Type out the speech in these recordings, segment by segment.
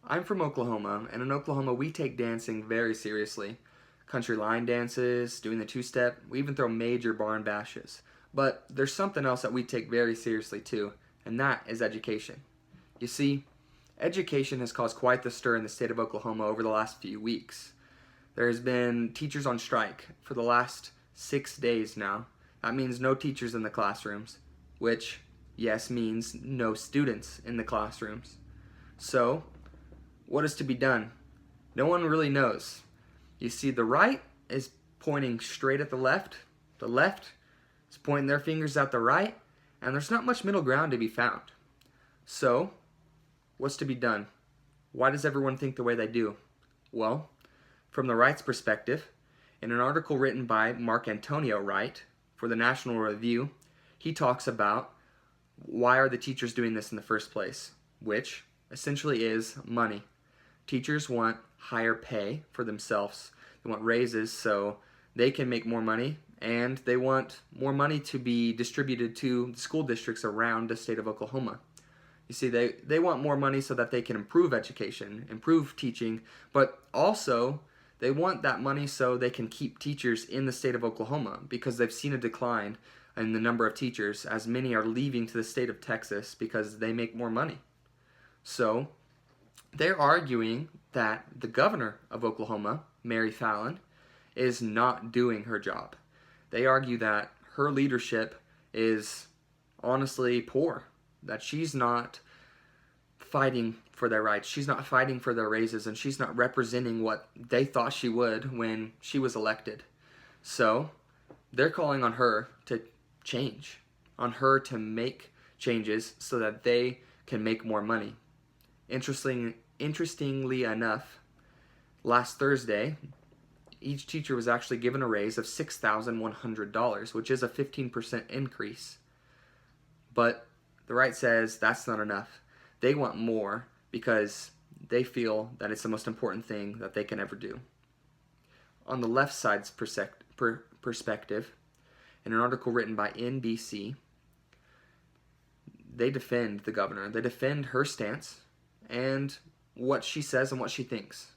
I'm from Oklahoma, and in Oklahoma we take dancing very seriously. Country line dances, doing the two-step, we even throw major barn bashes. But there's something else that we take very seriously too, and that is education. You see, education has caused quite the stir in the state of Oklahoma over the last few weeks. There has been teachers on strike for the last 6 days now. That means no teachers in the classrooms, which, yes, means no students in the classrooms. So, what is to be done? No one really knows. You see, the right is pointing straight at the left is pointing their fingers at the right, and there's not much middle ground to be found. So, what's to be done? Why does everyone think the way they do? Well, from the right's perspective, in an article written by Mark Antonio Wright for the National Review, he talks about why are the teachers doing this in the first place, which essentially is money. Teachers want higher pay for themselves. They want raises so they can make more money, and they want more money to be distributed to the school districts around the state of Oklahoma. You see, they want more money so that they can improve education, improve teaching, but also they want that money so they can keep teachers in the state of Oklahoma because they've seen a decline in the number of teachers as many are leaving to the state of Texas because they make more money. So they're arguing that the governor of Oklahoma, Mary Fallin, is not doing her job. They argue that her leadership is honestly poor, that she's not fighting for their rights, she's not fighting for their raises, and she's not representing what they thought she would when she was elected. So they're calling on her to change, on her to make changes so that they can make more money. Interestingly enough, last Thursday, each teacher was actually given a raise of $6,100, which is a 15% increase. But the right says that's not enough. They want more because they feel that it's the most important thing that they can ever do. On the left side's perspective, in an article written by NBC, they defend the governor. They defend her stance and what she says and what she thinks.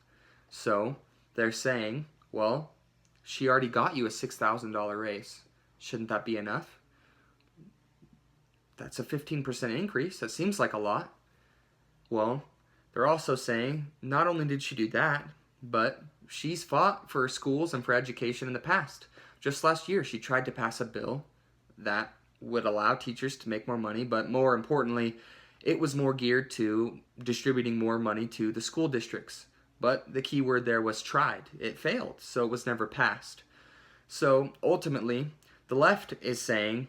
So they're saying, well, she already got you a $6,000 raise. Shouldn't that be enough? That's a 15% increase. That seems like a lot. Well, they're also saying not only did she do that, but she's fought for schools and for education in the past. Just last year, she tried to pass a bill that would allow teachers to make more money, but more importantly, it was more geared to distributing more money to the school districts. But the key word there was tried. It failed, so it was never passed. So ultimately, the left is saying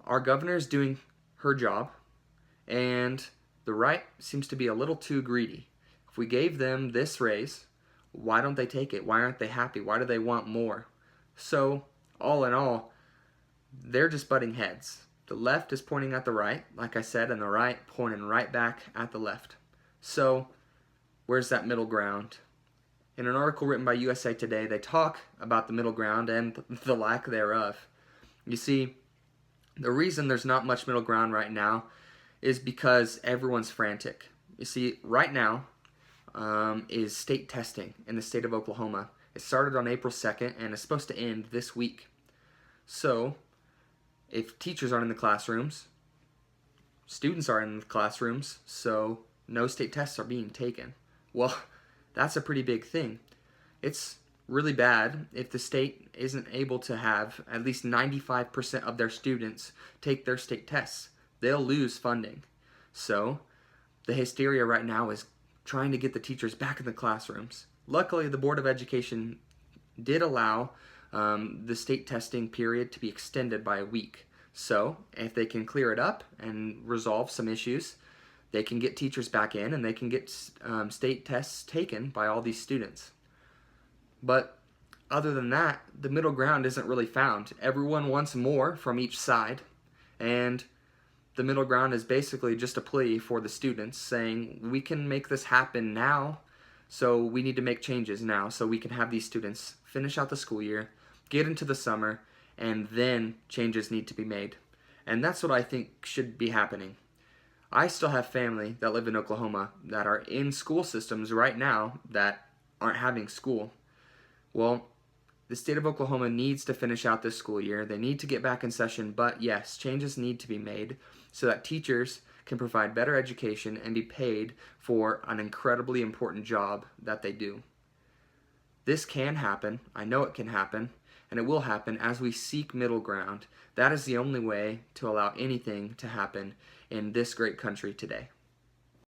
our governor is doing her job, and the right seems to be a little too greedy. If we gave them this raise, why don't they take it? Why aren't they happy? Why do they want more? So, all in all, they're just butting heads. The left is pointing at the right, like I said, and the right pointing right back at the left. So, where's that middle ground? In an article written by USA Today, they talk about the middle ground and the lack thereof. You see, the reason there's not much middle ground right now is because everyone's frantic. You see, right now is state testing in the state of Oklahoma. It started on April 2nd and is supposed to end this week. So, if teachers aren't in the classrooms, students aren't in the classrooms, so no state tests are being taken. Well, that's a pretty big thing. It's really bad if the state isn't able to have at least 95% of their students take their state tests. They'll lose funding. So, the hysteria right now is trying to get the teachers back in the classrooms. Luckily, the Board of Education did allow the state testing period to be extended by a week. So, if they can clear it up and resolve some issues, they can get teachers back in and they can get state tests taken by all these students. But other than that, the middle ground isn't really found. Everyone wants more from each side, and the middle ground is basically just a plea for the students saying, we can make this happen now, so we need to make changes now so we can have these students finish out the school year, get into the summer, and then changes need to be made. And that's what I think should be happening. I still have family that live in Oklahoma that are in school systems right now that aren't having school. Well, the state of Oklahoma needs to finish out this school year. They need to get back in session, but yes, changes need to be made so that teachers can provide better education and be paid for an incredibly important job that they do. This can happen. I know it can happen, and it will happen as we seek middle ground. That is the only way to allow anything to happen in this great country today.